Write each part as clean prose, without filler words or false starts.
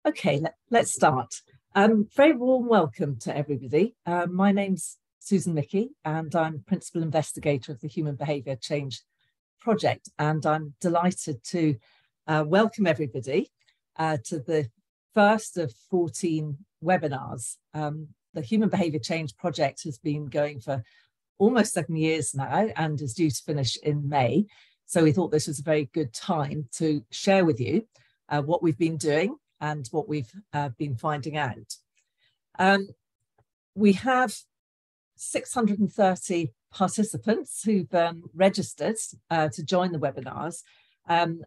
Okay, let's start. Very warm welcome to everybody. My name's Susan Mickey, and I'm Principal Investigator of the Human Behaviour-Change project. And I'm delighted to welcome everybody to the first of 14 webinars. The Human Behaviour-Change project has been going for almost 7 years now and is due to finish in May. So we thought this was a very good time to share with you what we've been doing and what we've been finding out. We have 630 participants who've registered to join the webinars, and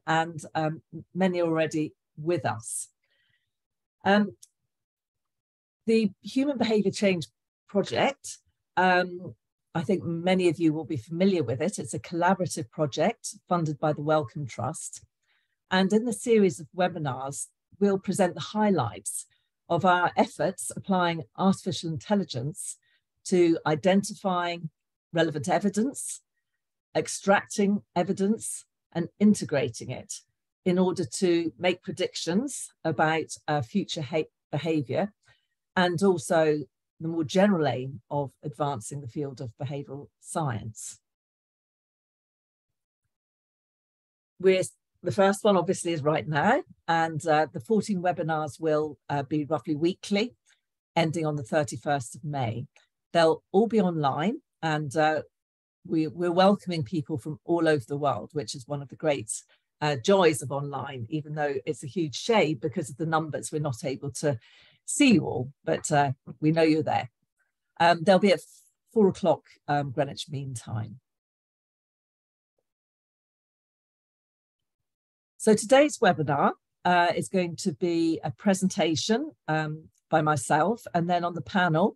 many already with us. The Human Behaviour Change project, I think many of you will be familiar with it. It's a collaborative project funded by the Wellcome Trust. And in the series of webinars, we'll present the highlights of our efforts applying artificial intelligence to identifying relevant evidence, extracting evidence, and integrating it in order to make predictions about future behaviour, and also the more general aim of advancing the field of behavioural science. The first one obviously is right now, and the 14 webinars will be roughly weekly, ending on the 31st of May. They'll all be online, and we're welcoming people from all over the world, which is one of the great joys of online, even though it's a huge shame because of the numbers, we're not able to see you all, but we know you're there. They'll be at 4 o'clock Greenwich Mean Time. So today's webinar is going to be a presentation by myself, and then on the panel,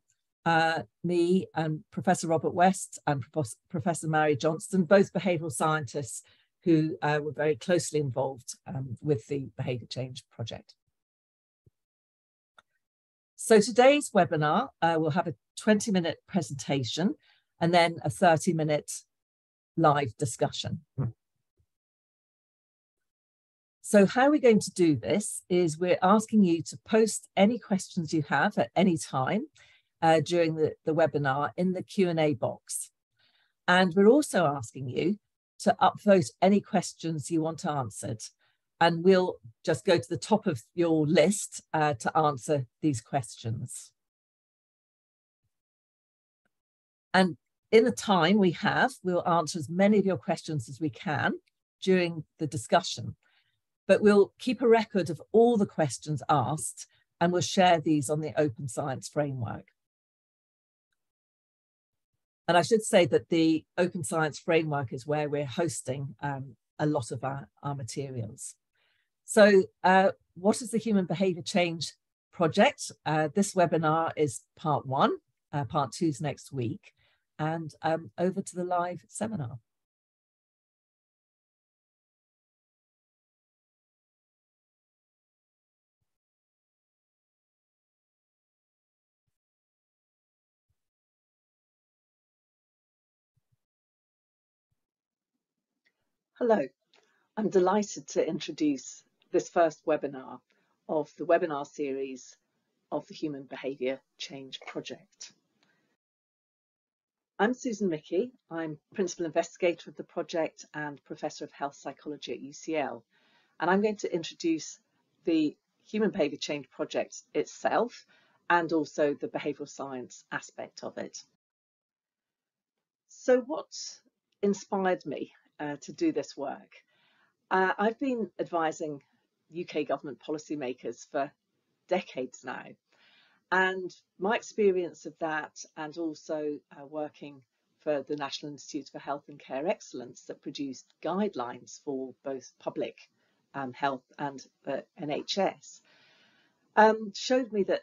me and Professor Robert West and Professor Mary Johnston, both behavioural scientists who were very closely involved with the Behaviour Change project. So today's webinar will have a 20-minute presentation and then a 30-minute live discussion. So how we're going to do this is we're asking you to post any questions you have at any time during the webinar in the Q&A box. And we're also asking you to upvote any questions you want answered. And we'll just go to the top of your list to answer these questions. And in the time we have, we'll answer as many of your questions as we can during the discussion. But we'll keep a record of all the questions asked, and we'll share these on the Open Science Framework. And I should say that the Open Science Framework is where we're hosting a lot of our materials. So what is the Human Behaviour Change project? This webinar is part 1, part 2 is next week, and over to the live seminar. Hello, I'm delighted to introduce this first webinar of the webinar series of the Human Behaviour Change project. I'm Susan Mickey. I'm Principal Investigator of the project and Professor of Health Psychology at UCL. And I'm going to introduce the Human Behaviour Change project itself and also the behavioural science aspect of it. So what inspired me to do this work? I've been advising UK government policymakers for decades now, and my experience of that, and also working for the National Institute for Health and Care Excellence that produced guidelines for both public health and the NHS, showed me that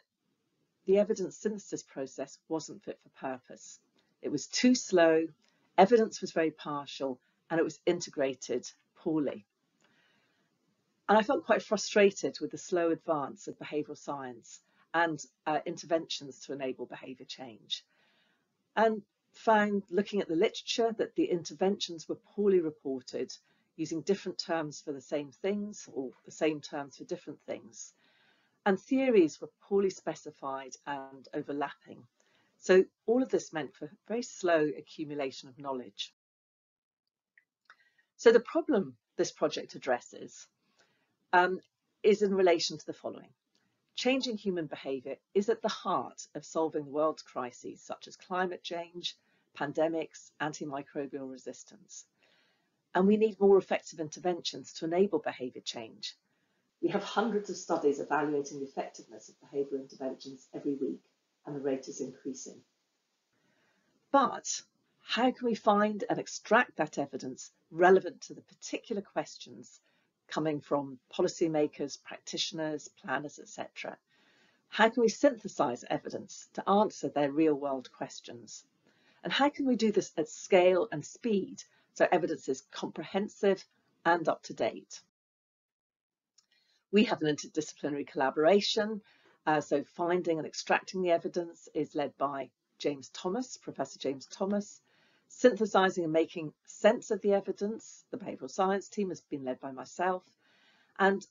the evidence synthesis process wasn't fit for purpose. It was too slow, evidence was very partial, and it was integrated poorly. And I felt quite frustrated with the slow advance of behavioural science and interventions to enable behaviour change. And found, looking at the literature, that the interventions were poorly reported, using different terms for the same things or the same terms for different things. and theories were poorly specified and overlapping. So all of this meant for very slow accumulation of knowledge. So the problem this project addresses is in relation to the following. Changing human behaviour is at the heart of solving the world's crises, such as climate change, pandemics, antimicrobial resistance. And we need more effective interventions to enable behaviour change. We have hundreds of studies evaluating the effectiveness of behavioural interventions every week, and the rate is increasing. But how can we find and extract that evidence relevant to the particular questions coming from policymakers, practitioners, planners, etc.? How can we synthesize evidence to answer their real-world questions? And how can we do this at scale and speed so evidence is comprehensive and up to date? We have an interdisciplinary collaboration, so finding and extracting the evidence is led by James Thomas, Professor James Thomas. Synthesizing and making sense of the evidence, the behavioural science team, has been led by myself. And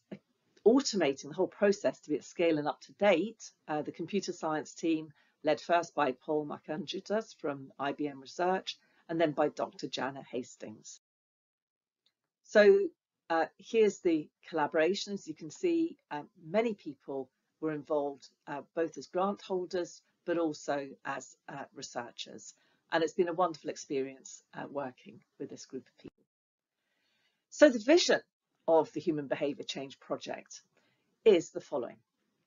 automating the whole process to be at scale and up to date, the computer science team, led first by Paul Makanjutas from IBM Research, and then by Dr. Jana Hastings. So here's the collaboration. As you can see, many people were involved, both as grant holders, but also as researchers. And it's been a wonderful experience working with this group of people. So the vision of the Human Behaviour Change Project is the following: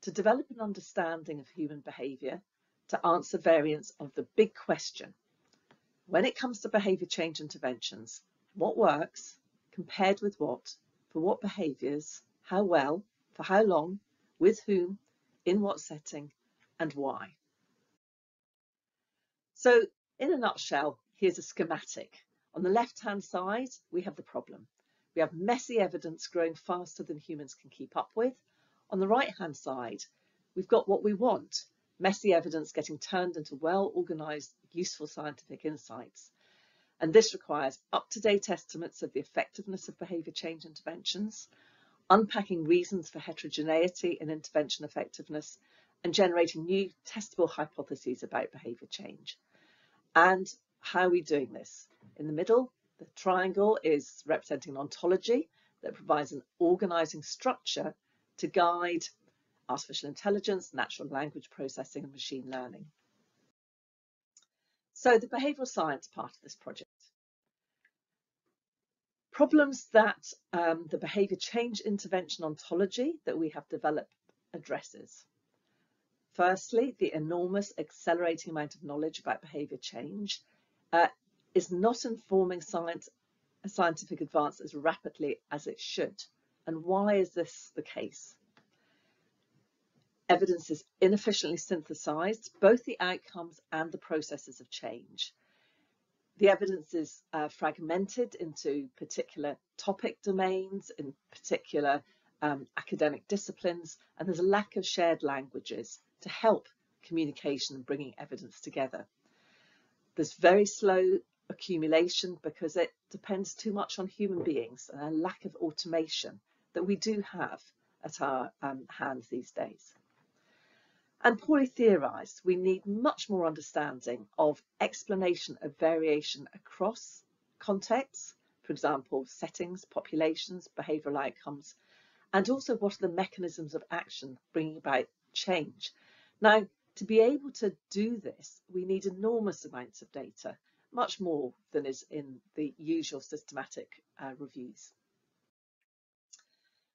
to develop an understanding of human behaviour to answer variants of the big question. When it comes to behaviour change interventions, what works, compared with what, for what behaviours, how well, for how long, with whom, in what setting, and why. So in a nutshell, here's a schematic. On the left-hand side, we have the problem. We have messy evidence growing faster than humans can keep up with. On the right-hand side, we've got what we want: messy evidence getting turned into well-organised, useful scientific insights. And this requires up-to-date estimates of the effectiveness of behaviour change interventions, unpacking reasons for heterogeneity in intervention effectiveness, and generating new testable hypotheses about behaviour change. And how are we doing this? In the middle, the triangle is representing an ontology that provides an organising structure to guide artificial intelligence, natural language processing, and machine learning. So the behavioural science part of this project. Problems that the behaviour change intervention ontology that we have developed addresses. Firstly, the enormous accelerating amount of knowledge about behaviour change is not informing scientific advance as rapidly as it should. And why is this the case? Evidence is inefficiently synthesized, both the outcomes and the processes of change. The evidence is fragmented into particular topic domains, in particular academic disciplines, and there's a lack of shared languages to help communication and bringing evidence together. There's very slow accumulation because it depends too much on human beings and a lack of automation that we do have at our hands these days. And poorly theorised, we need much more understanding of explanation of variation across contexts, for example, settings, populations, behavioural outcomes, and also what are the mechanisms of action bringing about change. Now, to be able to do this, we need enormous amounts of data, much more than is in the usual systematic reviews.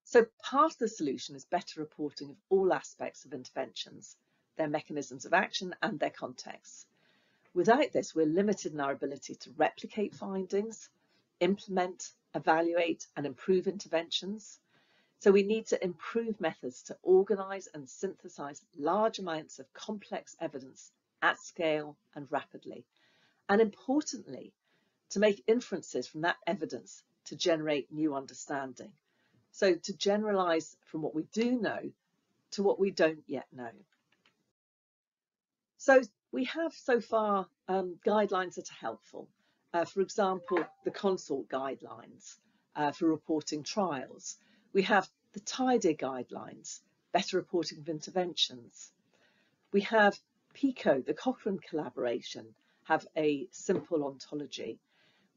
So part of the solution is better reporting of all aspects of interventions, their mechanisms of action and their contexts. Without this, we're limited in our ability to replicate findings, implement, evaluate and improve interventions. So we need to improve methods to organise and synthesise large amounts of complex evidence at scale and rapidly. And importantly, to make inferences from that evidence to generate new understanding. So to generalise from what we do know to what we don't yet know. So we have so far guidelines that are helpful. For example, the consult guidelines for reporting trials. We have the TIDE guidelines, better reporting of interventions. We have PICO, the Cochrane collaboration, have a simple ontology.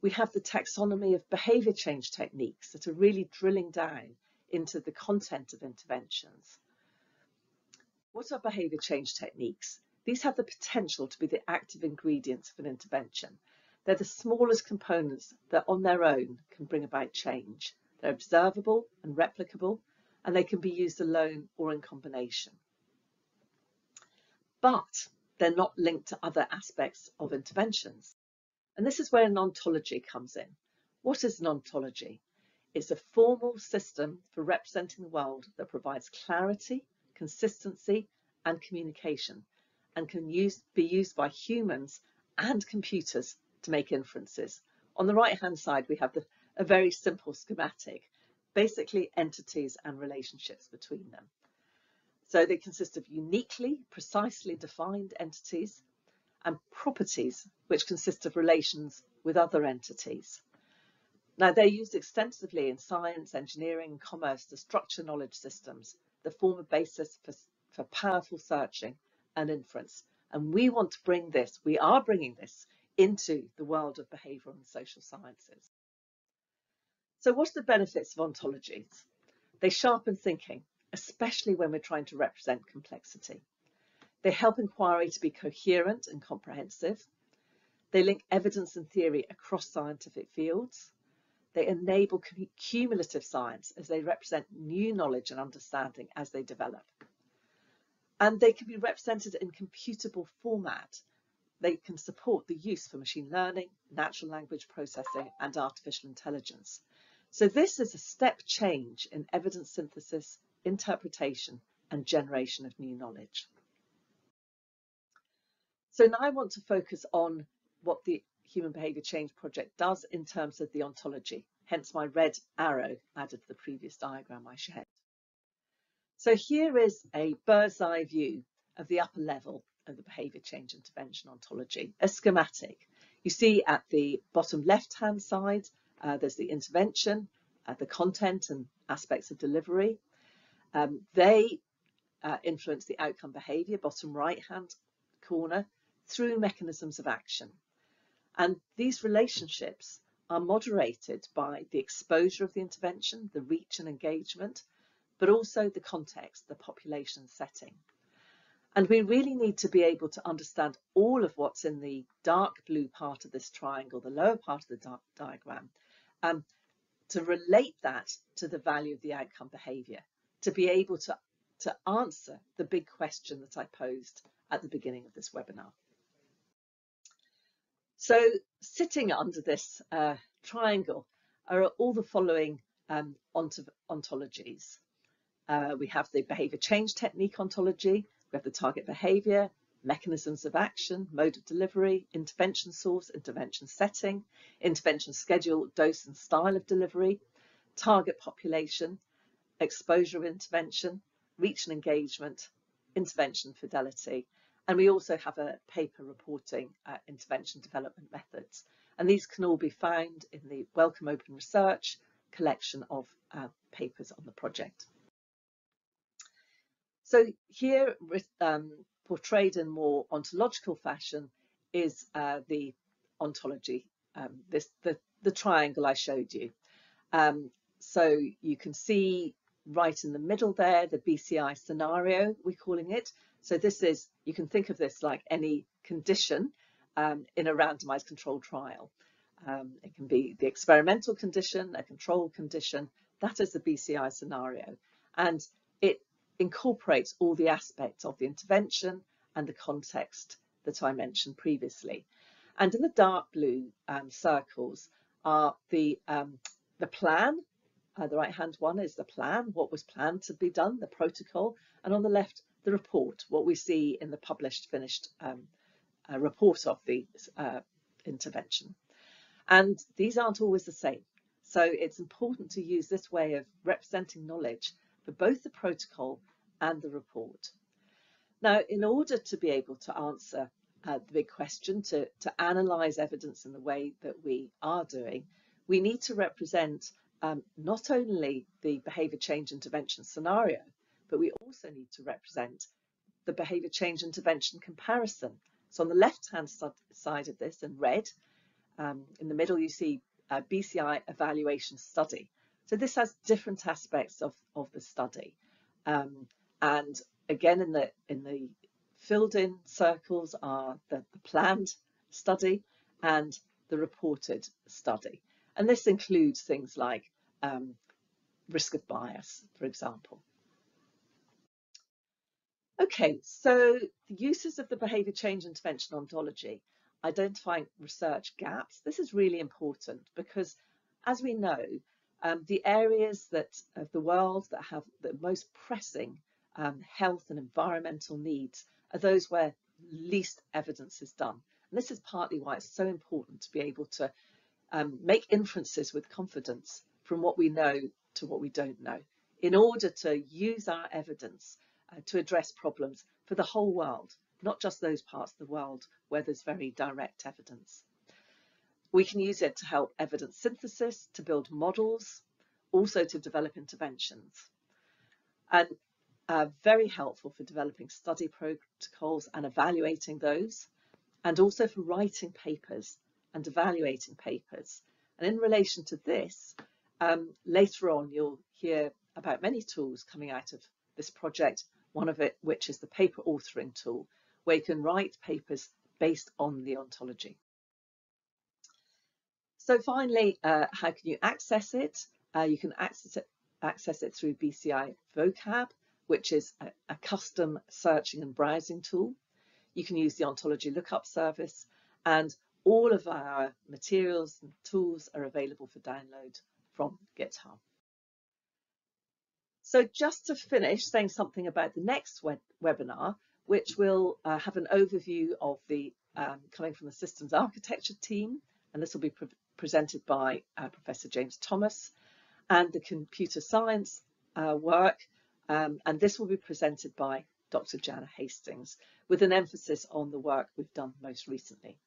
We have the taxonomy of behaviour change techniques that are really drilling down into the content of interventions. What are behaviour change techniques? These have the potential to be the active ingredients of an intervention. They're the smallest components that on their own can bring about change. They're observable and replicable, and they can be used alone or in combination. But they're not linked to other aspects of interventions. And this is where an ontology comes in. What is an ontology? It's a formal system for representing the world that provides clarity, consistency, and communication, and can be used by humans and computers to make inferences. On the right-hand side, we have a very simple schematic, basically entities and relationships between them. So they consist of uniquely, precisely defined entities and properties, which consist of relations with other entities. Now, they're used extensively in science, engineering, and commerce to structure knowledge systems that form a basis for powerful searching and inference. And we want to bring this, we are bringing this into the world of behavioural and social sciences. So what are the benefits of ontologies? They sharpen thinking, especially when we're trying to represent complexity. They help inquiry to be coherent and comprehensive. They link evidence and theory across scientific fields. They enable cumulative science as they represent new knowledge and understanding as they develop. And they can be represented in computable format. They can support the use for machine learning, natural language processing, and artificial intelligence. So this is a step change in evidence synthesis, interpretation, and generation of new knowledge. So now I want to focus on what the Human Behaviour Change Project does in terms of the ontology, hence my red arrow added to the previous diagram I shared. So here is a bird's eye view of the upper level of the behaviour change intervention ontology, a schematic. You see at the bottom left-hand side, there's the intervention, the content and aspects of delivery. They influence the outcome behaviour, bottom right-hand corner, through mechanisms of action. And these relationships are moderated by the exposure of the intervention, the reach and engagement, but also the context, the population setting. And we really need to be able to understand all of what's in the dark blue part of this triangle, the lower part of the diagram, to relate that to the value of the outcome behaviour, to be able to answer the big question that I posed at the beginning of this webinar. So sitting under this triangle are all the following ontologies. We have the behaviour change technique ontology, we have the target behaviour, mechanisms of action, mode of delivery, intervention source, intervention setting, intervention schedule, dose and style of delivery, target population, exposure of intervention, reach and engagement, intervention fidelity. And we also have a paper reporting intervention development methods. And these can all be found in the Welcome Open Research collection of papers on the project. So here, portrayed in more ontological fashion, is the ontology, the triangle I showed you. So you can see right in the middle there, the BCI scenario, we're calling it. So this is, you can think of this like any condition in a randomized controlled trial. It can be the experimental condition, a control condition. That is the BCI scenario. And it incorporates all the aspects of the intervention and the context that I mentioned previously. And in the dark blue circles are the plan. The right-hand one is the plan, what was planned to be done, the protocol, and on the left, the report, what we see in the published, finished report of the intervention. And these aren't always the same. So it's important to use this way of representing knowledge for both the protocol and the report. Now, in order to be able to answer the big question, to analyse evidence in the way that we are doing, we need to represent not only the behaviour change intervention scenario, but we also need to represent the behaviour change intervention comparison. So on the left-hand side of this, in red, in the middle, you see BCI evaluation study. So this has different aspects of the study. And again, in the filled in circles are the planned study and the reported study. And this includes things like risk of bias, for example. Okay, so the uses of the behaviour change intervention ontology, identifying research gaps. This is really important because, as we know, the areas of the world that have the most pressing health and environmental needs are those where least evidence is done. And this is partly why it's so important to be able to make inferences with confidence from what we know to what we don't know, in order to use our evidence to address problems for the whole world, not just those parts of the world where there's very direct evidence. We can use it to help evidence synthesis, to build models, also to develop interventions. And very helpful for developing study protocols and evaluating those, and also for writing papers and evaluating papers. And in relation to this, later on you'll hear about many tools coming out of this project, one of it which is the paper authoring tool, where you can write papers based on the ontology. So finally, how can you access it? You can access it through BCI Vocab, which is a custom searching and browsing tool. You can use the ontology lookup service, and all of our materials and tools are available for download from GitHub. So just to finish, saying something about the next webinar, which will have an overview of the coming from the systems architecture team, and this will be presented by Professor James Thomas, and the computer science work, and this will be presented by Dr. Jana Hastings, with an emphasis on the work we've done most recently.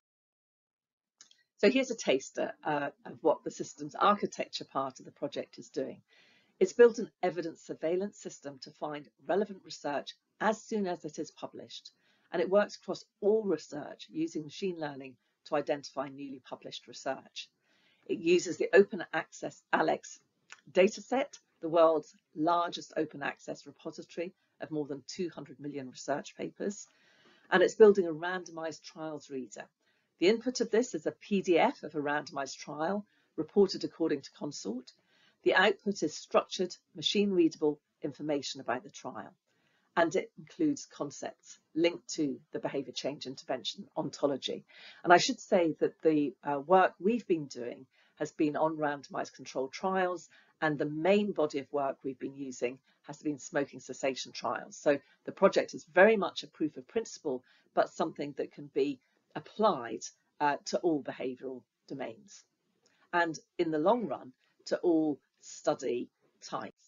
So here's a taster of what the systems architecture part of the project is doing. It's built an evidence surveillance system to find relevant research as soon as it is published, and it works across all research using machine learning to identify newly published research. It uses the open access ALEX dataset, the world's largest open access repository of more than 200 million research papers, and it's building a randomized trials reader. The input of this is a PDF of a randomized trial reported according to Consort. The output is structured, machine-readable information about the trial, and it includes concepts linked to the behaviour change intervention ontology. And I should say that the work we've been doing has been on randomized controlled trials, and the main body of work we've been using has been smoking cessation trials. So the project is very much a proof of principle, but something that can be applied to all behavioural domains, and in the long run, to all study types.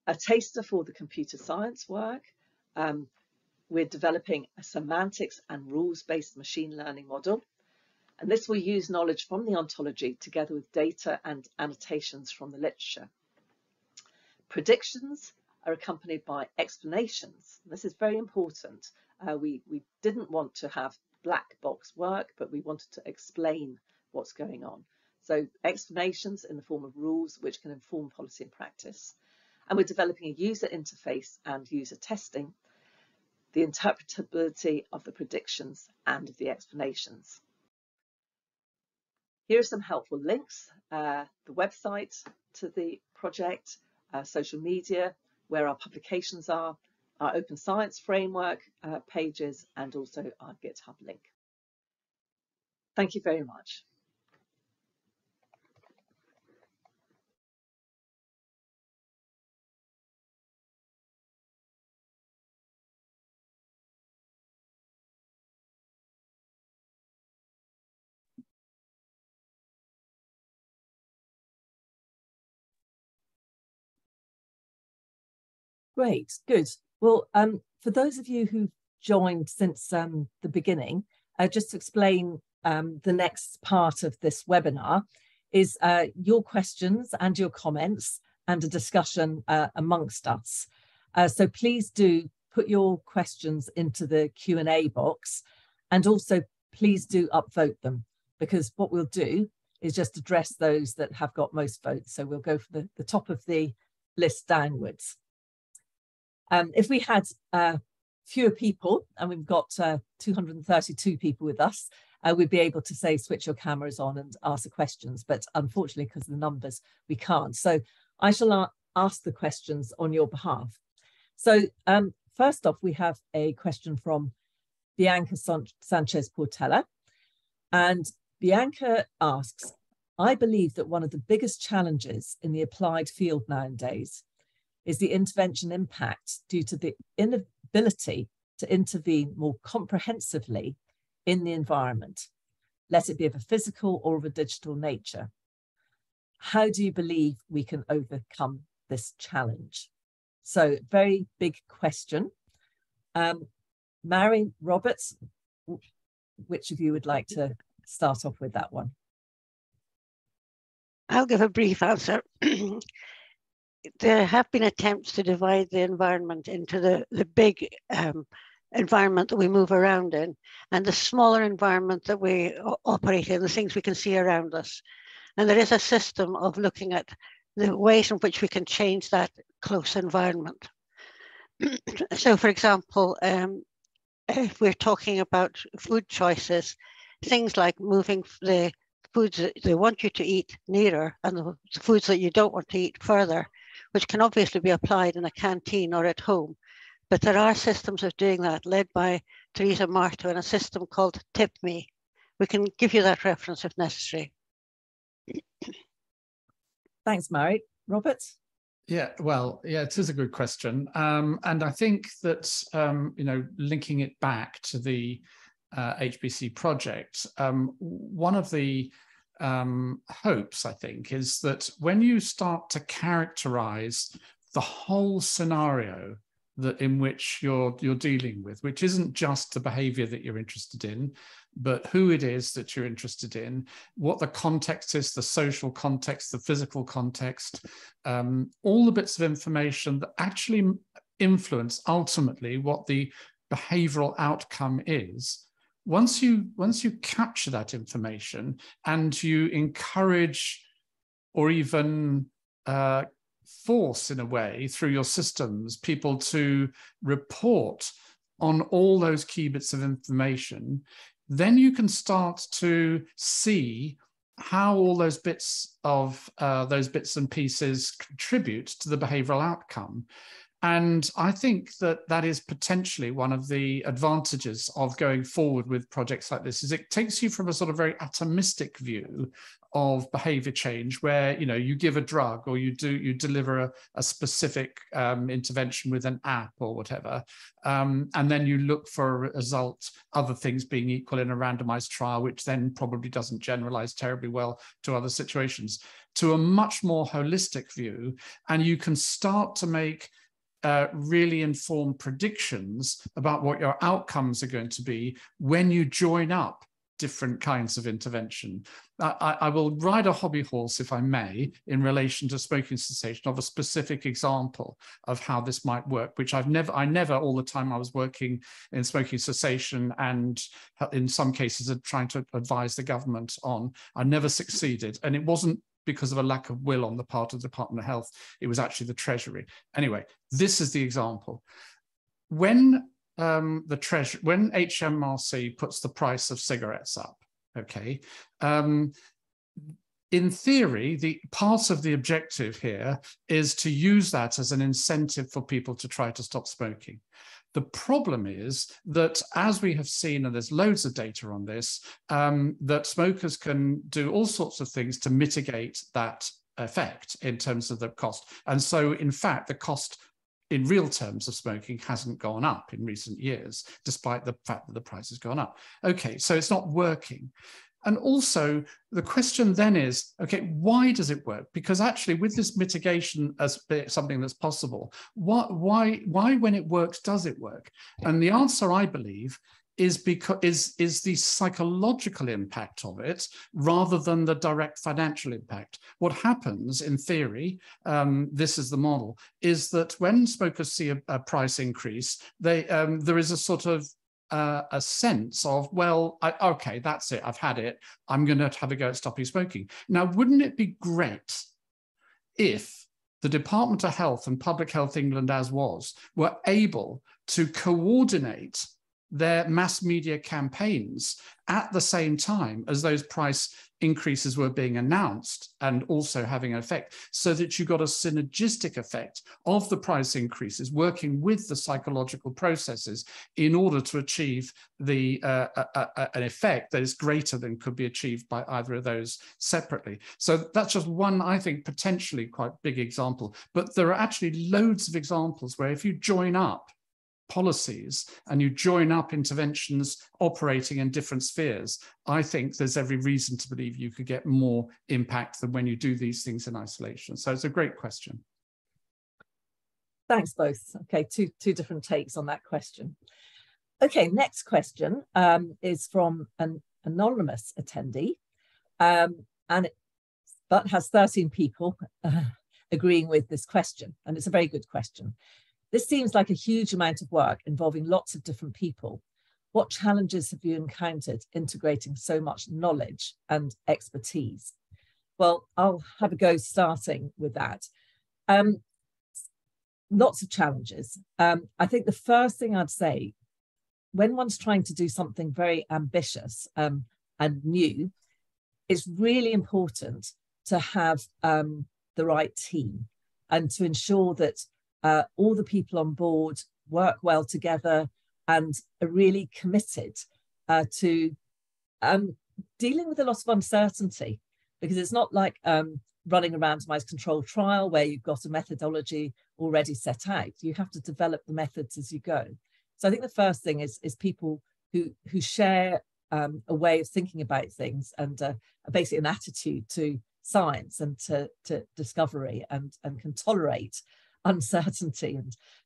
A taster for the computer science work. We're developing a semantics and rules-based machine learning model, and this will use knowledge from the ontology together with data and annotations from the literature. Predictions are accompanied by explanations. This is very important. We didn't want to have black box work, but we wanted to explain what's going on. So explanations in the form of rules which can inform policy and practice. And we're developing a user interface and user testing, the interpretability of the predictions and of the explanations. Here are some helpful links, the website to the project, social media, where our publications are, our open science framework pages, and also our GitHub link. Thank you very much. Great, good. Well, for those of you who've joined since the beginning, just to explain the next part of this webinar is your questions and your comments and a discussion amongst us. So please do put your questions into the Q&A box, and also please do upvote them, because what we'll do is just address those that have got most votes. So we'll go for the top of the list downwards. If we had fewer people, and we've got 232 people with us, we'd be able to say switch your cameras on and ask the questions, but unfortunately because of the numbers we can't. So I shall ask the questions on your behalf. So first off, we have a question from Bianca Sanchez Portela, and Bianca asks, I believe that one of the biggest challenges in the applied field nowadays is the intervention impact due to the inability to intervene more comprehensively in the environment, let it be of a physical or of a digital nature. How do you believe we can overcome this challenge? So very big question. Mary, Roberts, which of you would like to start off with that one? I'll give a brief answer. There have been attempts to divide the environment into the big environment that we move around in, and the smaller environment that we operate in, the things we can see around us. And there is a system of looking at the ways in which we can change that close environment. So, for example, if we're talking about food choices, things like moving the foods that they want you to eat nearer and the foods that you don't want to eat further, which can obviously be applied in a canteen or at home. But there are systems of doing that, led by Teresa Marto, in a system called Tip Me. We can give you that reference if necessary. Thanks, Mary. Robert? Yeah, well, yeah, it is a good question. And I think that, you know, linking it back to the HBC project, one of the hopes, I think, is that when you start to characterize the whole scenario that in which you're dealing with, which isn't just the behavior that you're interested in, but who it is that you're interested in, what the context is, the social context, the physical context, all the bits of information that actually influence ultimately what the behavioral outcome is. Once you capture that information and you encourage or even force, in a way, through your systems, people to report on all those key bits of information, then you can start to see how all those bits and pieces contribute to the behavioral outcome. And I think that that is potentially one of the advantages of going forward with projects like this, is it takes you from a sort of very atomistic view of behavior change, where, you know, you give a drug or you deliver a specific intervention with an app or whatever, and then you look for a result, other things being equal in a randomized trial, which then probably doesn't generalize terribly well to other situations, to a much more holistic view. And you can start to make really informed predictions about what your outcomes are going to be when you join up different kinds of intervention. I will ride a hobby horse, if I may, in relation to smoking cessation, of a specific example of how this might work, which I never all the time I was working in smoking cessation, and in some cases trying to advise the government on, I never succeeded. And it wasn't because of a lack of will on the part of the Department of Health, it was actually the Treasury. Anyway, this is the example. When when HMRC puts the price of cigarettes up, okay, in theory, the part of the objective here is to use that as an incentive for people to try to stop smoking. The problem is that, as we have seen, and there's loads of data on this, that smokers can do all sorts of things to mitigate that effect in terms of the cost. And so, in fact, the cost in real terms of smoking hasn't gone up in recent years, despite the fact that the price has gone up. Okay, so it's not working. And also, the question then is, okay, why does it work? Because actually, with this mitigation as something that's possible, why when it works, does it work? And the answer, I believe, is the psychological impact of it rather than the direct financial impact. What happens in theory, this is the model, is that when smokers see a price increase, there is a sort of a sense of, well, okay, that's it, I've had it, I'm going to have a go at stopping smoking. Now, wouldn't it be great if the Department of Health and Public Health England, as was, were able to coordinate their mass media campaigns at the same time as those price increases were being announced and also having an effect, so that you got a synergistic effect of the price increases working with the psychological processes in order to achieve the an effect that is greater than could be achieved by either of those separately. So that's just one, I think, potentially quite big example, but there are actually loads of examples where if you join up policies and you join up interventions operating in different spheres, I think there's every reason to believe you could get more impact than when you do these things in isolation. So it's a great question. Thanks both. Okay, two different takes on that question. Okay, next question is from an anonymous attendee, but has 13 people agreeing with this question, and it's a very good question. This seems like a huge amount of work involving lots of different people. What challenges have you encountered integrating so much knowledge and expertise? Well, I'll have a go starting with that. Lots of challenges. I think the first thing I'd say, when one's trying to do something very ambitious and new, it's really important to have the right team and to ensure that all the people on board work well together and are really committed to dealing with a lot of uncertainty, because it's not like running a randomized controlled trial where you've got a methodology already set out. You have to develop the methods as you go. So I think the first thing is people who share a way of thinking about things and basically an attitude to science and to discovery and can tolerate uncertainty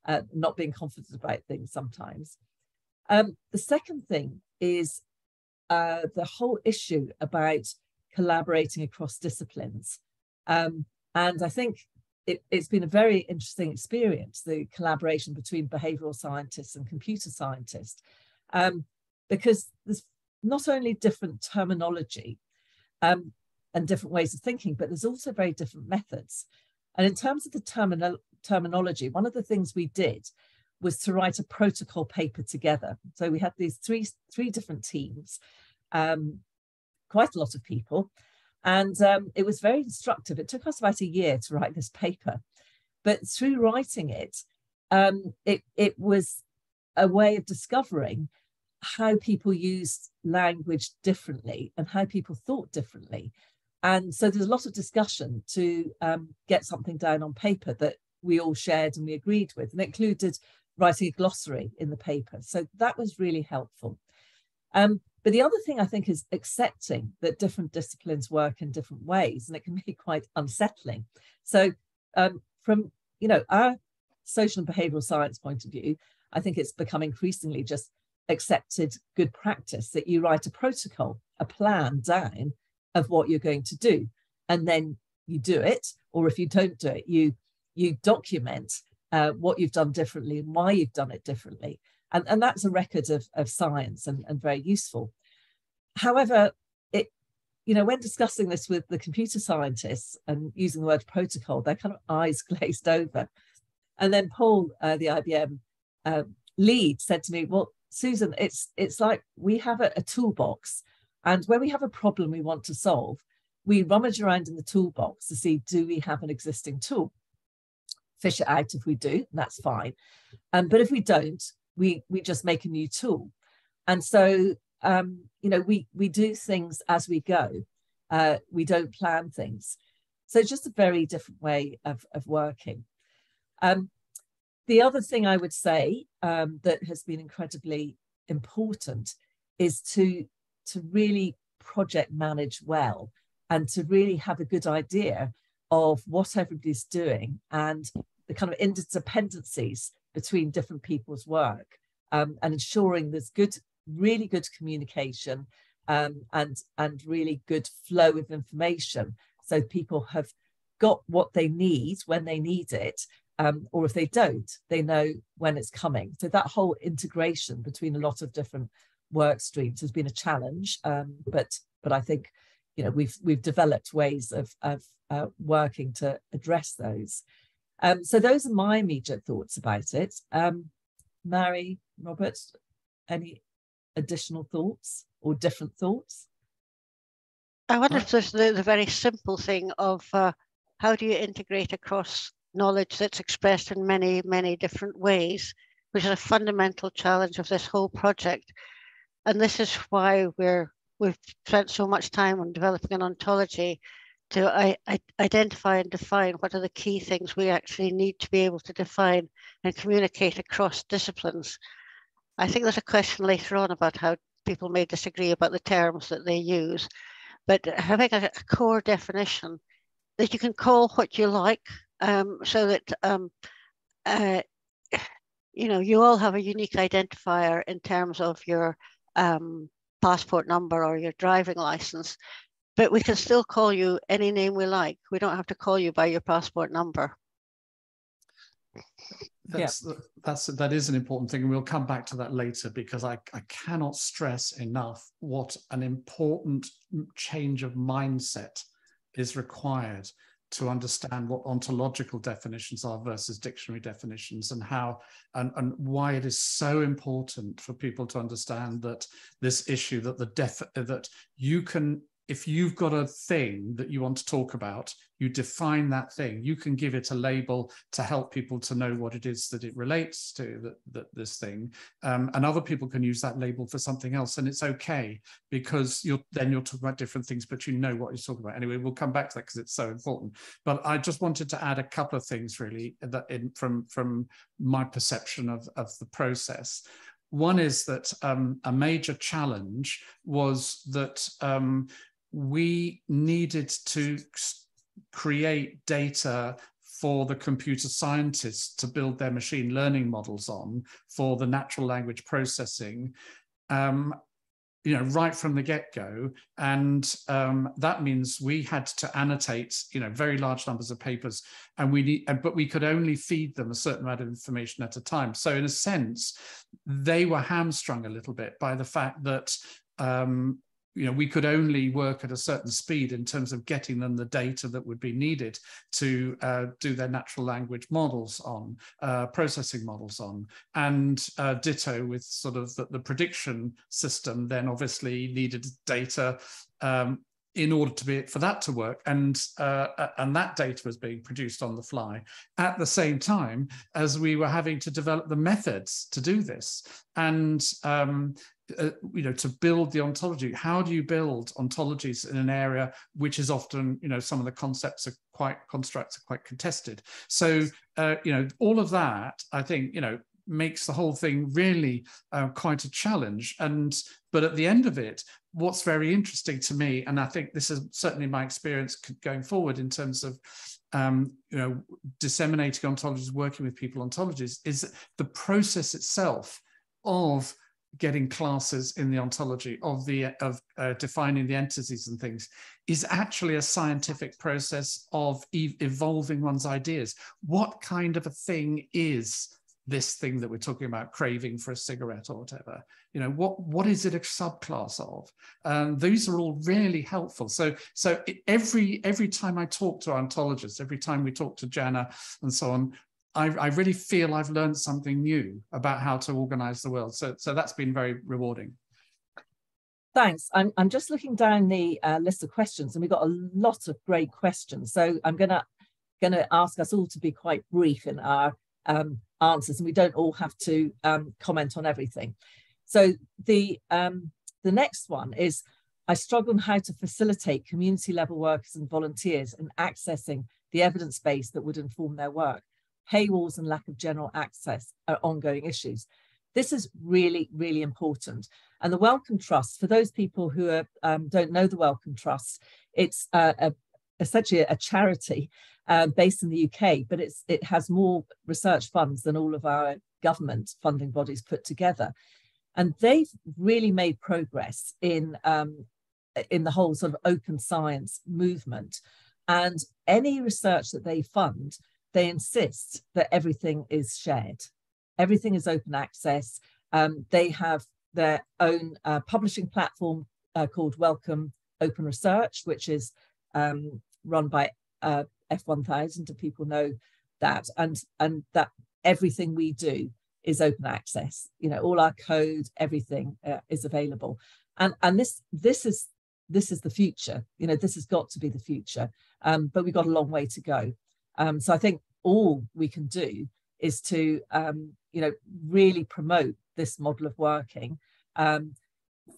and not being confident about things sometimes. The second thing is the whole issue about collaborating across disciplines. And I think it's been a very interesting experience, the collaboration between behavioural scientists and computer scientists, because there's not only different terminology and different ways of thinking, but there's also very different methods. And in terms of the terminology, one of the things we did was to write a protocol paper together. So we had these three different teams, quite a lot of people, and it was very instructive. It took us about a year to write this paper, but through writing it, it was a way of discovering how people used language differently and how people thought differently. And so there's a lot of discussion to get something down on paper that we all shared and we agreed with, and it included writing a glossary in the paper. So that was really helpful. But the other thing I think is accepting that different disciplines work in different ways, and it can be quite unsettling. So from our social and behavioural science point of view, I think it's become increasingly just accepted good practice that you write a protocol, a plan down of what you're going to do, and then you do it, or if you don't do it, you document what you've done differently and why you've done it differently. And that's a record of science and very useful. However, when discussing this with the computer scientists and using the word protocol, their kind of eyes glazed over. And then Paul, the IBM lead, said to me, well, Susan, it's like we have a toolbox, and when we have a problem we want to solve, we rummage around in the toolbox to see, do we have an existing tool? Fish it out if we do, that's fine. But if we don't, we just make a new tool. And so, we do things as we go. We don't plan things. So it's just a very different way of working. The other thing I would say that has been incredibly important is to really project manage well and to really have a good idea of what everybody's doing and the kind of interdependencies between different people's work, and ensuring there's good really good communication and really good flow of information, so people have got what they need when they need it, or if they don't, they know when it's coming. So that whole integration between a lot of different work streams has been a challenge, but I think, you know, we've developed ways of working to address those. So those are my immediate thoughts about it. Mary, Robert, any additional thoughts or different thoughts? I wonder if there's the very simple thing of how do you integrate across knowledge that's expressed in many, many different ways, which is a fundamental challenge of this whole project. And this is why we've spent so much time on developing an ontology to identify and define what are the key things we actually need to be able to define and communicate across disciplines. I think there's a question later on about how people may disagree about the terms that they use, but having a core definition that you can call what you like, so that you know, you all have a unique identifier in terms of your passport number or your driving license, but we can still call you any name we like. We don't have to call you by your passport number. That is an important thing, and we'll come back to that later, because I cannot stress enough what an important change of mindset is required to understand what ontological definitions are versus dictionary definitions, and how and why it is so important for people to understand that this issue, that that you can, if you've got a thing that you want to talk about, you define that thing. You can give it a label to help people to know what it is that it relates to, this thing. And other people can use that label for something else, and it's okay, because you're talking about different things, but you know what you're talking about. Anyway, we'll come back to that because it's so important. But I just wanted to add a couple of things really that from my perception of the process. One is that a major challenge was that we needed to create data for the computer scientists to build their machine learning models on, for the natural language processing, you know, right from the get-go. And that means we had to annotate, you know, very large numbers of papers, and but we could only feed them a certain amount of information at a time. So in a sense, they were hamstrung a little bit by the fact that you know, we could only work at a certain speed in terms of getting them the data that would be needed to do their natural language models on, processing models on, and ditto with sort of the prediction system then obviously needed data in order for that to work, and that data was being produced on the fly at the same time as we were having to develop the methods to do this. And you know, to build the ontology. How do you build ontologies in an area which is often, you know, some of the constructs are quite contested. So, you know, all of that, I think, you know, makes the whole thing really quite a challenge. But at the end of it, what's very interesting to me, and I think this is certainly my experience going forward in terms of you know, disseminating ontologies, working with people ontologies, is the process itself of getting classes in the ontology, of defining the entities and things, is actually a scientific process of evolving one's ideas. What kind of a thing is this thing that we're talking about, craving for a cigarette or whatever? You know, what is it a subclass of? These are all really helpful. So every time I talk to ontologists, every time we talk to Jana and so on, I really feel I've learned something new about how to organize the world. So that's been very rewarding. Thanks. I'm just looking down the list of questions, and we've got a lot of great questions. So I'm gonna ask us all to be quite brief in our answers, and we don't all have to comment on everything. So the next one is, I struggle on how to facilitate community level workers and volunteers in accessing the evidence base that would inform their work. Paywalls and lack of general access are ongoing issues. This is really, really important. And the Wellcome Trust, for those people who don't know the Wellcome Trust, it's essentially a charity based in the UK, but it has more research funds than all of our government funding bodies put together. And they've really made progress in the whole sort of open science movement. And any research that they fund, they insist that everything is shared. Everything is open access. They have their own publishing platform called Welcome Open Research, which is run by F1000, and people know that, and that everything we do is open access. You know, all our code, everything is available, and this is the future. You know, this has got to be the future, but we've got a long way to go. So I think all we can do is to you know, really promote this model of working.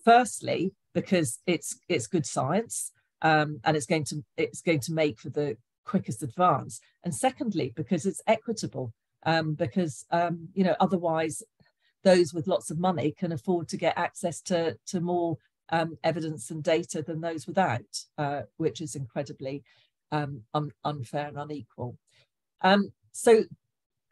Firstly, because it's good science, and it's going to make for the quickest advance, and secondly, because it's equitable. Because you know, otherwise those with lots of money can afford to get access to more evidence and data than those without, which is incredibly unfair and unequal. So,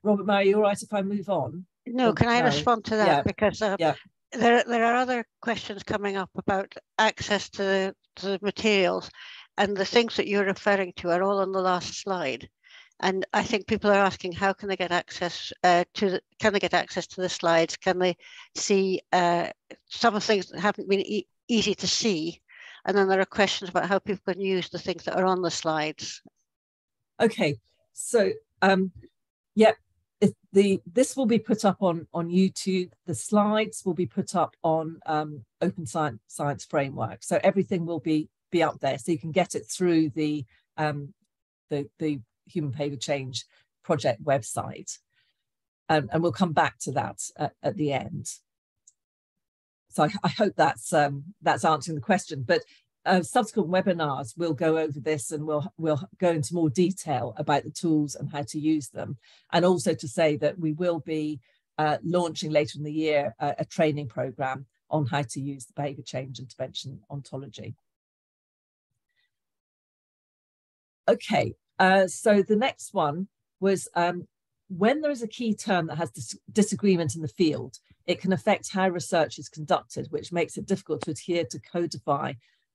Robert, Mary, you all right if I move on? No, can I respond to that? Yeah. Because there are other questions coming up about access to the materials, and the things that you're referring to are all on the last slide. And I think people are asking, how can they get access can they get access to the slides? Can they see some of the things that haven't been easy to see? And then there are questions about how people can use the things that are on the slides. Okay, so yeah, this will be put up on YouTube. The slides will be put up on Open Science Framework. So everything will be up there, so you can get it through the Human Behaviour Change project website, and we'll come back to that at the end. So I hope that's answering the question. But subsequent webinars will go over this, and we'll go into more detail about the tools and how to use them, and also to say that we will be launching later in the year a training program on how to use the behaviour change intervention ontology. Okay. So the next one was when there is a key term that has disagreement in the field, it can affect how research is conducted, which makes it difficult to adhere to codify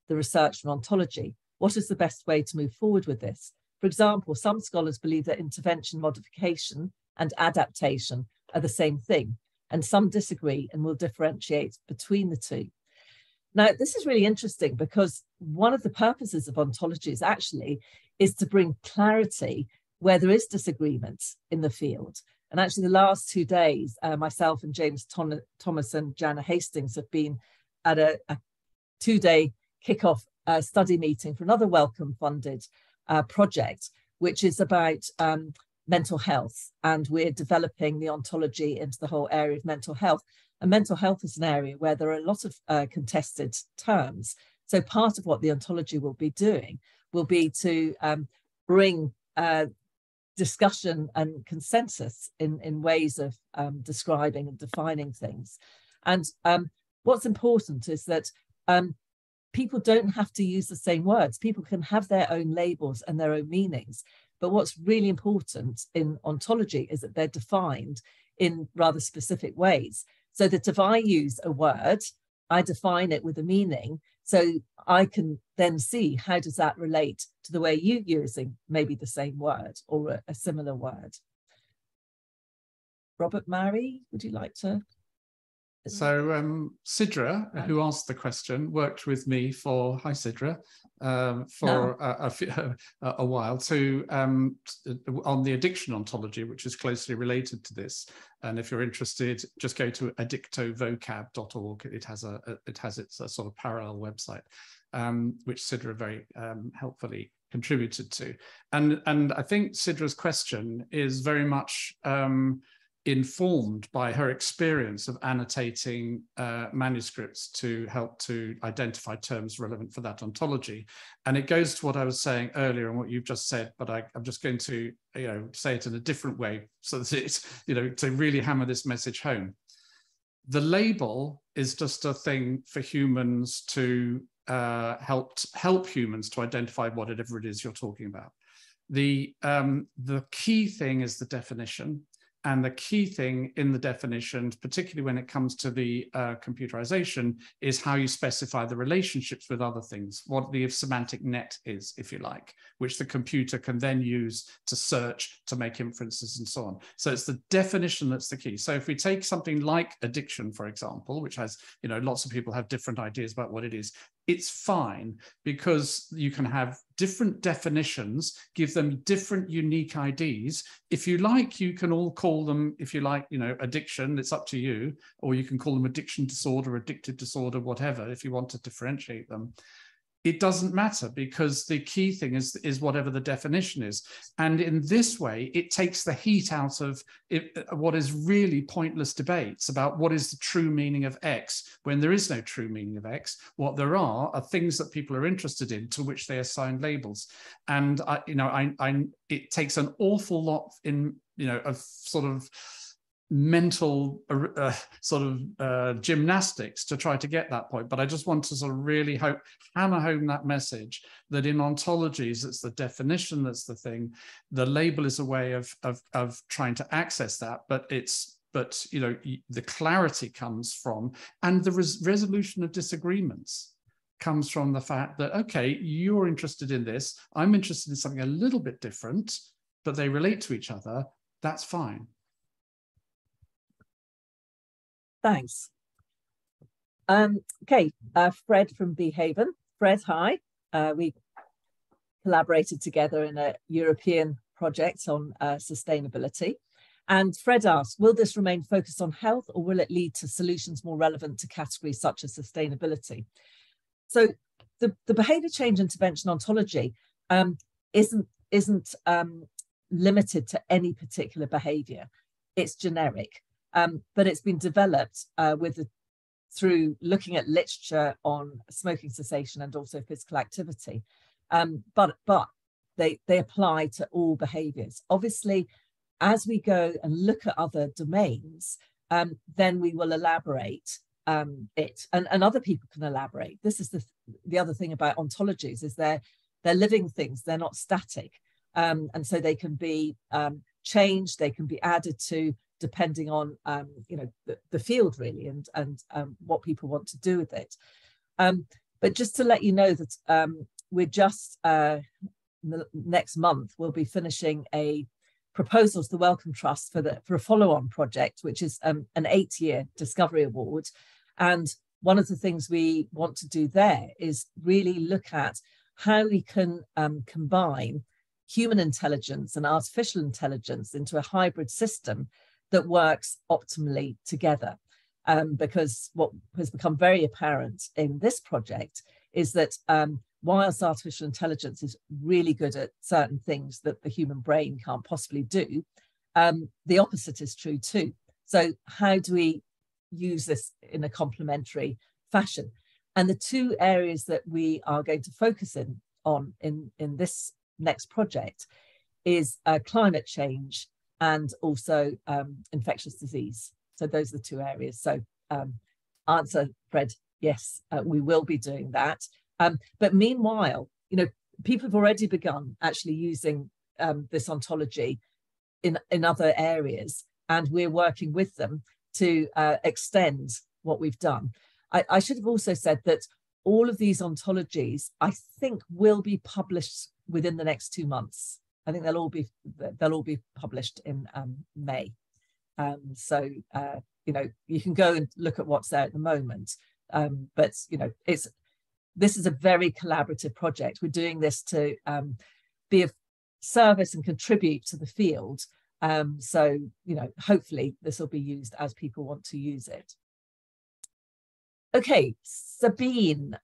the research from ontology. What is the best way to move forward with this? For example, some scholars believe that intervention modification and adaptation are the same thing, and some disagree and will differentiate between the two. Now, this is really interesting because one of the purposes of ontologies actually is to bring clarity where there is disagreement in the field. And actually the last 2 days, myself and James Thomas and Jana Hastings have been at a 2-day kickoff study meeting for another Wellcome funded project, which is about mental health. And we're developing the ontology into the whole area of mental health. And mental health is an area where there are a lot of contested terms. So part of what the ontology will be doing will be to bring discussion and consensus in ways of describing and defining things. And what's important is that people don't have to use the same words. People can have their own labels and their own meanings. But what's really important in ontology is that they're defined in rather specific ways. So that if I use a word, I define it with a meaning. So I can then see how does that relate to the way you're using maybe the same word or a similar word. Robert, Mary, would you like to? So Sidra, who asked the question, worked with me for, hi Sidra, for a while on the addiction ontology, which is closely related to this. And if you're interested, just go to addictovocab.org. It has its sort of parallel website, which Sidra very helpfully contributed to. And I think Sidra's question is very much informed by her experience of annotating manuscripts to help to identify terms relevant for that ontology. And it goes to what I was saying earlier and what you've just said, but I'm just going to say it in a different way so that it's, to really hammer this message home. The label is just a thing for humans to help humans to identify whatever it is you're talking about. The key thing is the definition. And the key thing in the definition, particularly when it comes to the computerization, is how you specify the relationships with other things, what the semantic net is, if you like, which the computer can then use to search, to make inferences and so on. So it's the definition that's the key. So if we take something like addiction, for example, which has, you know, lots of people have different ideas about what it is, it's fine because you can have different definitions, give them different unique IDs. If you like, you can all call them, if you like, you know, addiction, it's up to you, or you can call them addiction disorder, addictive disorder, whatever, if you want to differentiate them. It doesn't matter because the key thing is whatever the definition is. And in this way, it takes the heat out of what is really pointless debates about what is the true meaning of X when there is no true meaning of X. What there are things that people are interested in to which they assign labels. And it takes an awful lot of sort of mental gymnastics to try to get that point. But I just want to sort of really hammer home that message that in ontologies, it's the definition that's the thing. The label is a way of trying to access that, but the clarity comes from, and the resolution of disagreements comes from the fact that, okay, you're interested in this, I'm interested in something a little bit different, but they relate to each other. That's fine. Thanks. Okay, Fred from Behaviour. Fred, hi. We collaborated together in a European project on sustainability. And Fred asks, will this remain focused on health or will it lead to solutions more relevant to categories such as sustainability? So the behaviour change intervention ontology isn't limited to any particular behaviour. It's generic. But it's been developed through looking at literature on smoking cessation and also physical activity. But they apply to all behaviours. Obviously, as we go and look at other domains, then we will elaborate it, and other people can elaborate. This is the other thing about ontologies, is they're living things, they're not static. And so they can be changed, they can be added to, depending on the field really, and what people want to do with it. But just to let you know that we're just next month we'll be finishing a proposal to the Wellcome Trust for a follow-on project, which is an 8-year discovery award. And one of the things we want to do there is really look at how we can combine human intelligence and artificial intelligence into a hybrid system that works optimally together. Because what has become very apparent in this project is that whilst artificial intelligence is really good at certain things that the human brain can't possibly do, the opposite is true too. So how do we use this in a complementary fashion? And the two areas that we are going to focus on in this next project is climate change and also infectious disease. So those are the two areas. So answer, Fred, yes, we will be doing that. But meanwhile, people have already begun actually using this ontology in other areas, and we're working with them to extend what we've done. I should have also said that all of these ontologies, I think, will be published within the next 2 months. I think they'll all be published in May. So you can go and look at what's there at the moment. But this is a very collaborative project. We're doing this to be of service and contribute to the field. So hopefully this will be used as people want to use it. Okay, Sabine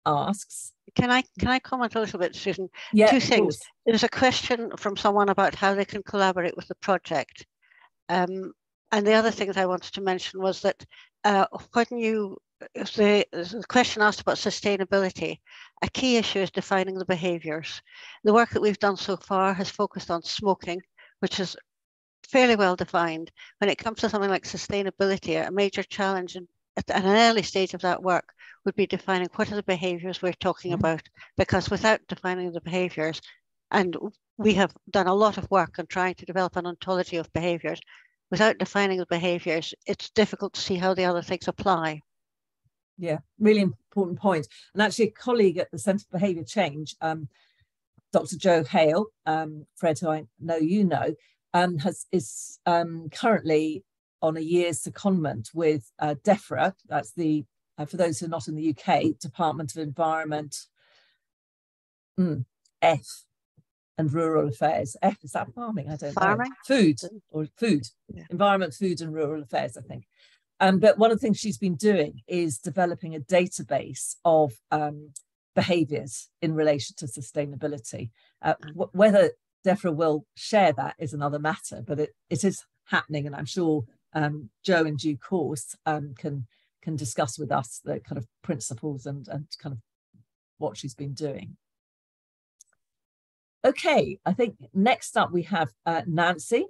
asks. Can I comment a little bit, Susan? Yeah, two things. There's a question from someone about how they can collaborate with the project. And the other thing that I wanted to mention was that if the question asked about sustainability, a key issue is defining the behaviours. The work that we've done so far has focused on smoking, which is fairly well defined. When it comes to something like sustainability, a major challenge at an early stage of that work would be defining what are the behaviours we're talking about, because without defining the behaviours, And we have done a lot of work on trying to develop an ontology of behaviours. Without defining the behaviours, it's difficult to see how the other things apply. Yeah, really important point. And actually a colleague at the Centre for Behaviour Change, Dr. Jo Hale, Fred, who I know you know, is currently on a year's secondment with DEFRA, that's the, for those who are not in the UK, Department of Environment, F, and Rural Affairs. F, is that farming? I don't know. Food, or food. Yeah. Environment, Food and Rural Affairs, I think. But one of the things she's been doing is developing a database of behaviours in relation to sustainability. Whether DEFRA will share that is another matter, but it is happening, and I'm sure Jo in due course can discuss with us the kind of principles and kind of what she's been doing. Okay, I think next up we have Nancy.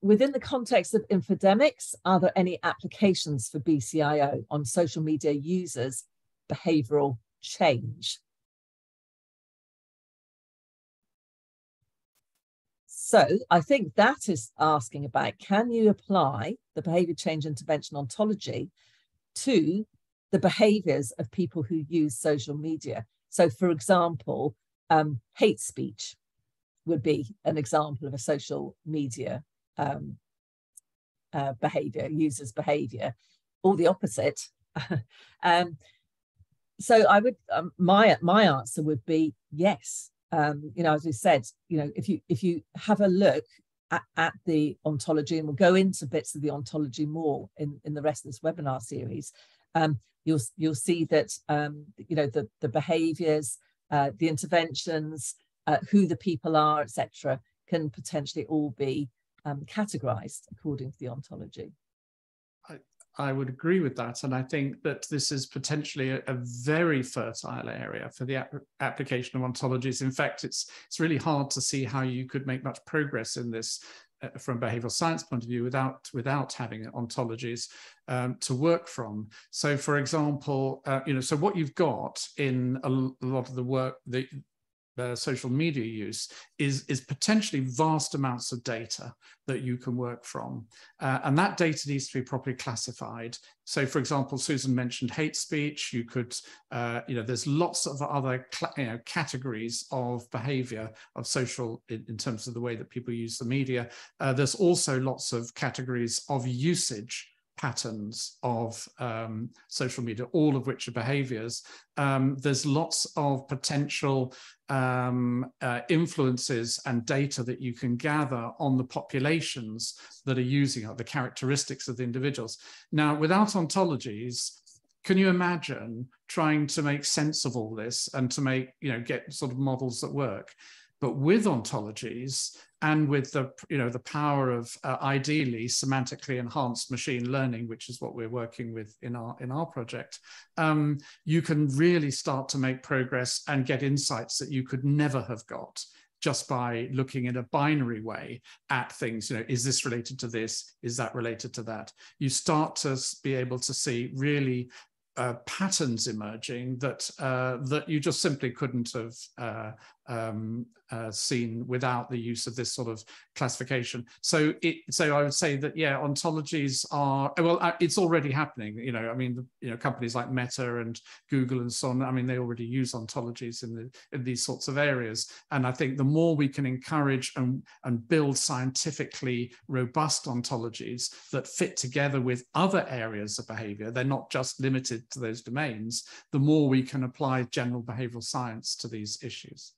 Within the context of infodemics, are there any applications for BCIO on social media users' behavioural change? So I think that is asking about, can you apply the behaviour change intervention ontology to the behaviours of people who use social media? So for example, hate speech would be an example of a social media behavior, users' behavior, or the opposite. So I would, my answer would be yes. You know, as we said, you know, if you have a look at the ontology, and we'll go into bits of the ontology more in the rest of this webinar series, you'll see that you know, the behaviours, the interventions, who the people are, etc., can potentially all be categorized according to the ontology. I would agree with that, and I think that this is potentially a very fertile area for the application of ontologies. In fact, it's really hard to see how you could make much progress in this from a behavioral science point of view without having ontologies to work from. So, for example, you know, so what you've got in a lot of the work, the social media use is potentially vast amounts of data that you can work from. And that data needs to be properly classified. So for example, Susan mentioned hate speech. You could, you know, there's lots of other categories of behavior of social in terms of the way that people use the media. There's also lots of categories of usage patterns of social media, all of which are behaviors. There's lots of potential influences and data that you can gather on the populations that are using it, the characteristics of the individuals. Now, without ontologies, can you imagine trying to make sense of all this and to make, you know, get sort of models that work? But with ontologies and with the, you know, the power of ideally semantically enhanced machine learning, which is what we're working with in our project, you can really start to make progress and get insights that you could never have got just by looking in a binary way at things. You know, is this related to this? Is that related to that? You start to be able to see really patterns emerging that that you just simply couldn't have seen without the use of this sort of classification. So I would say that, yeah, ontologies are, well, it's already happening. You know, I mean, you know, companies like Meta and Google and so on, I mean, they already use ontologies in these sorts of areas. And I think the more we can encourage and build scientifically robust ontologies that fit together with other areas of behavior, they're not just limited to those domains, the more we can apply general behavioral science to these issues.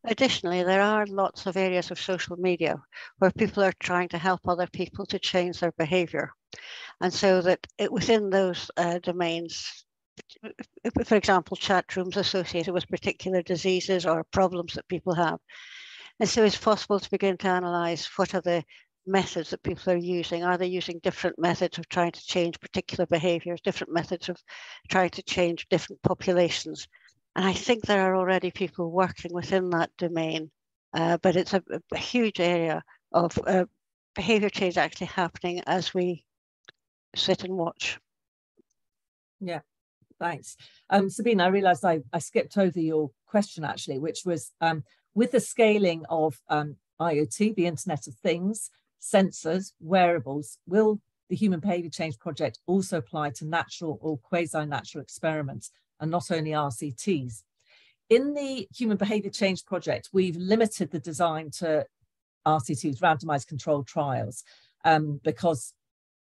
Additionally, there are lots of areas of social media where people are trying to help other people to change their behavior. And so that within those domains, for example, chat rooms associated with particular diseases or problems that people have. And so it's possible to begin to analyze what are the methods that people are using. Are they using different methods of trying to change particular behaviors, different methods of trying to change different populations? And I think there are already people working within that domain, but it's a huge area of behavior change actually happening as we sit and watch. Yeah, thanks. Sabine, I realised I skipped over your question actually, which was with the scaling of IoT, the Internet of Things, sensors, wearables, will the Human Behaviour Change project also apply to natural or quasi-natural experiments and not only RCTs? In the Human Behaviour Change project, we've limited the design to RCTs, randomized controlled trials, because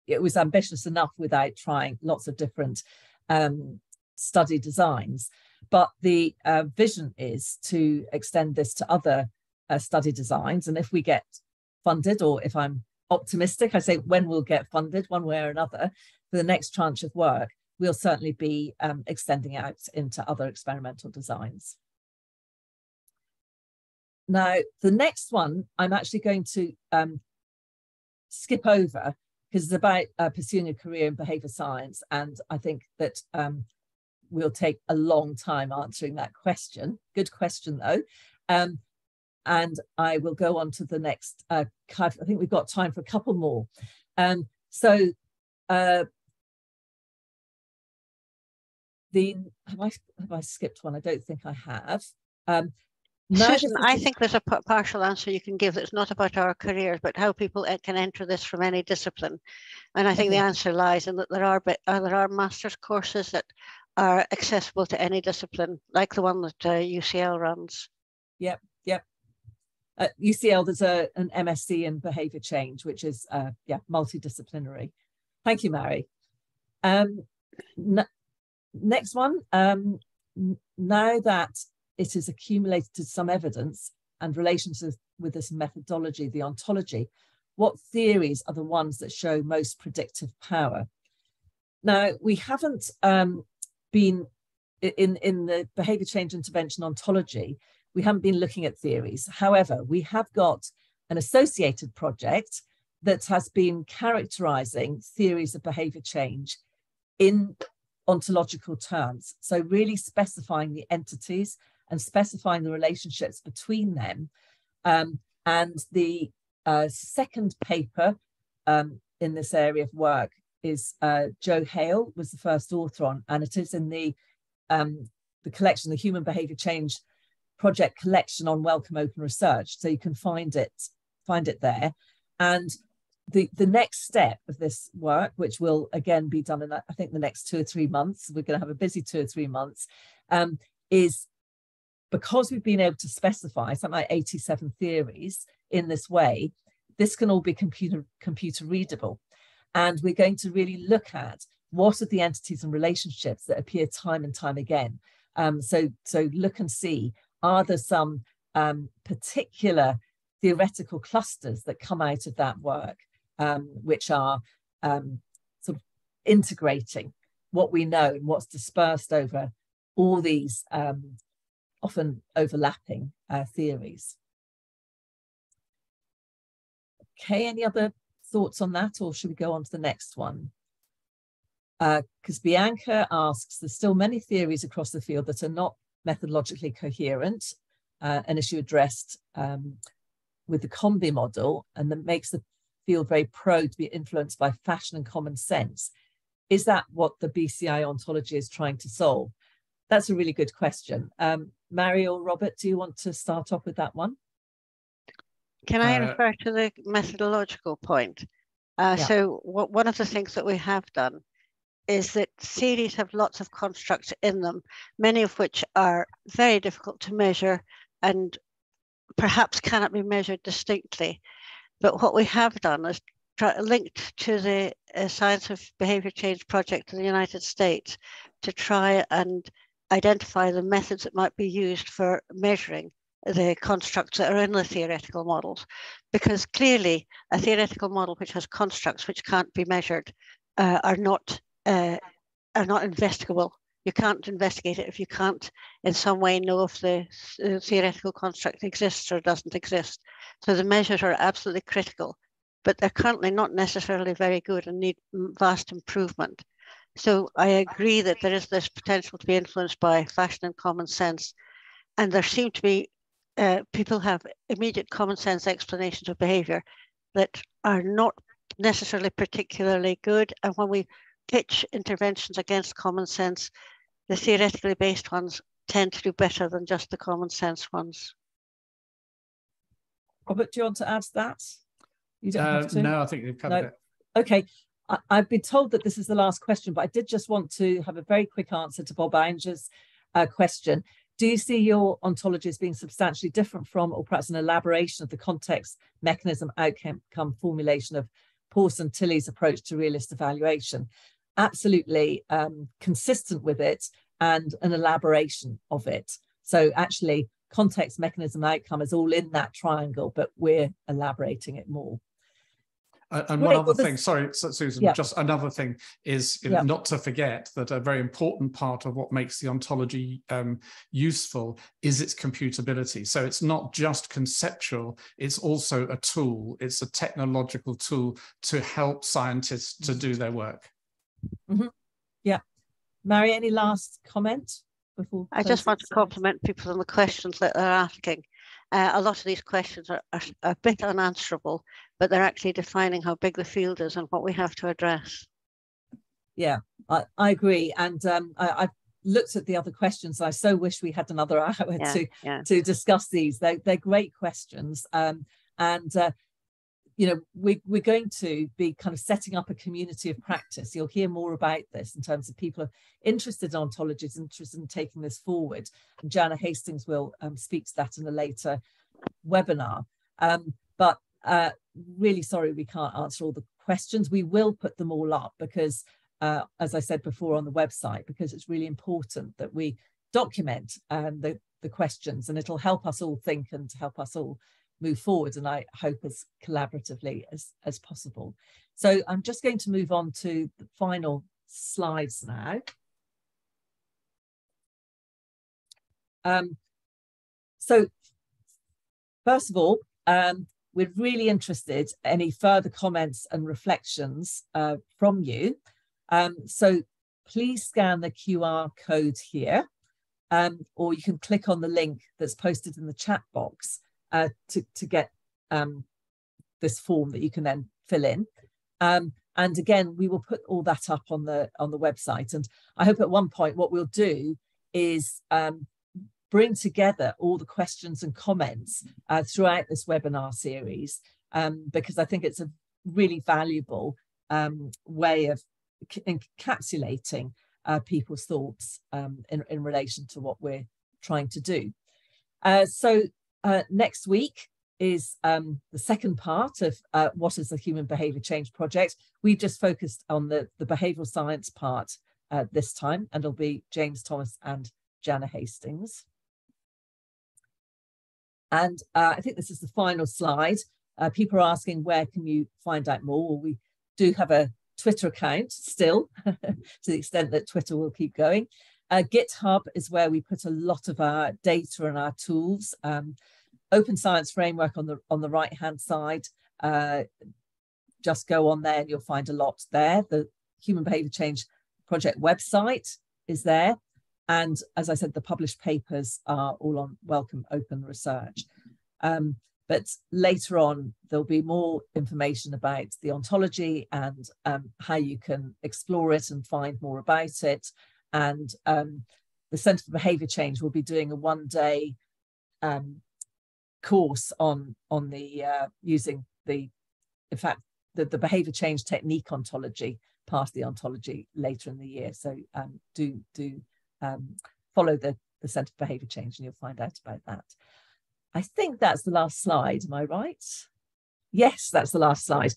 it was ambitious enough without trying lots of different study designs. But the vision is to extend this to other study designs. And if we get funded, or if I'm optimistic, I say when we'll get funded one way or another for the next tranche of work, we'll certainly be extending out into other experimental designs. Now, the next one I'm actually going to skip over because it's about pursuing a career in behaviour science. And I think that we'll take a long time answering that question. Good question, though. And I will go on to the next. I think we've got time for a couple more. Have I skipped one? I don't think I have. Susan, I think there's a partial answer you can give that's not about our careers, but how people can enter this from any discipline. And I think the answer lies in that there are master's courses that are accessible to any discipline, like the one that UCL runs. Yep. At UCL, there's an MSc in Behaviour Change, which is multidisciplinary. Thank you, Mary. Next one. Now that it has accumulated some evidence and relations with this methodology, the ontology, what theories are the ones that show most predictive power? Now, we haven't been, in the behaviour change intervention ontology, we haven't been looking at theories. However, we have got an associated project that has been characterising theories of behaviour change in ontological terms. So really specifying the entities and specifying the relationships between them. And the second paper in this area of work is Joe Hale was the first author on, and it is in the collection, the Human Behaviour Change Project collection on Wellcome Open Research. So you can find it there. And the next step of this work, which will again be done in, I think, the next 2 or 3 months, we're going to have a busy 2 or 3 months, is because we've been able to specify something like 87 theories in this way, this can all be computer readable. And we're going to really look at what are the entities and relationships that appear time and time again. So look and see, are there some particular theoretical clusters that come out of that work, which are sort of integrating what we know and what's dispersed over all these often overlapping theories. Okay, any other thoughts on that, or should we go on to the next one? Because Bianca asks, there's still many theories across the field that are not methodologically coherent, an issue addressed with the combi model, and that makes the field very prone to be influenced by fashion and common sense. Is that what the BCI ontology is trying to solve? That's a really good question. Mary or Robert, do you want to start off with that one? Can I refer to the methodological point? So one of the things that we have done is that theories have lots of constructs in them, many of which are very difficult to measure and perhaps cannot be measured distinctly. But what we have done is linked to the Science of Behaviour Change project in the United States to try and identify the methods that might be used for measuring the constructs that are in the theoretical models. Because clearly a theoretical model which has constructs which can't be measured are not investigable. You can't investigate it if you can't in some way know if the theoretical construct exists or doesn't exist. So the measures are absolutely critical, but they're currently not necessarily very good and need vast improvement. So I agree that there is this potential to be influenced by fashion and common sense. And there seem to be, people have immediate common sense explanations of behavior that are not necessarily particularly good. And when we pitch interventions against common sense, the theoretically based ones tend to do better than just the common sense ones. Robert, do you want to add to that? You don't have to. No, I think you've covered it. Okay. I've been told that this is the last question, but I did just want to have a very quick answer to Bob Ainger's question. Do you see your ontology as being substantially different from, or perhaps an elaboration of, the context, mechanism, outcome formulation of Pawson Tilley's approach to realist evaluation? Absolutely consistent with it, and an elaboration of it. So actually, context, mechanism, outcome is all in that triangle, but we're elaborating it more. And one other thing, sorry, Susan, yeah. Just another thing is not to forget that a very important part of what makes the ontology useful is its computability. So it's not just conceptual, it's also a tool. It's a technological tool to help scientists to do their work. Mm-hmm. Yeah. Mary, any last comment before? I just want to compliment people on the questions that they're asking. A lot of these questions are a bit unanswerable, but they're actually defining how big the field is and what we have to address. Yeah, I agree. And I've looked at the other questions. I so wish we had another hour to discuss these. They're great questions. You know, we're going to be kind of setting up a community of practice. You'll hear more about this in terms of people interested in ontologies, interested in taking this forward. And Jana Hastings will speak to that in a later webinar. But really sorry we can't answer all the questions. We will put them all up because, as I said before, on the website, because it's really important that we document the questions, and it'll help us all think and help us all move forward, and I hope as collaboratively as possible. So I'm just going to move on to the final slides now. So first of all, we're really interested in any further comments and reflections from you. So please scan the QR code here, or you can click on the link that's posted in the chat box to get this form that you can then fill in. And again, we will put all that up on the website. And I hope at one point what we'll do is bring together all the questions and comments throughout this webinar series, because I think it's a really valuable way of encapsulating people's thoughts in relation to what we're trying to do. So next week is the second part of what is the Human Behaviour Change Project. We've just focused on the behavioural science part this time, and it'll be James Thomas and Jana Hastings. And I think this is the final slide. People are asking, where can you find out more? Well, we do have a Twitter account still, to the extent that Twitter will keep going. GitHub is where we put a lot of our data and our tools. Open Science Framework on the right-hand side. Just go on there and you'll find a lot there. The Human Behaviour Change Project website is there. And as I said, the published papers are all on Wellcome Open Research. But later on, there'll be more information about the ontology and how you can explore it and find more about it. And the Centre for Behaviour Change will be doing a one-day course on the using the behaviour change technique ontology, part of the ontology later in the year. So do follow the Centre for Behaviour Change and you'll find out about that. I think that's the last slide. Am I right? Yes, that's the last slide.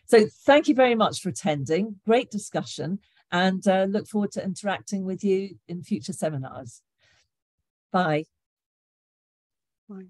So thank you very much for attending. Great discussion, and look forward to interacting with you in future seminars. Bye. Bye.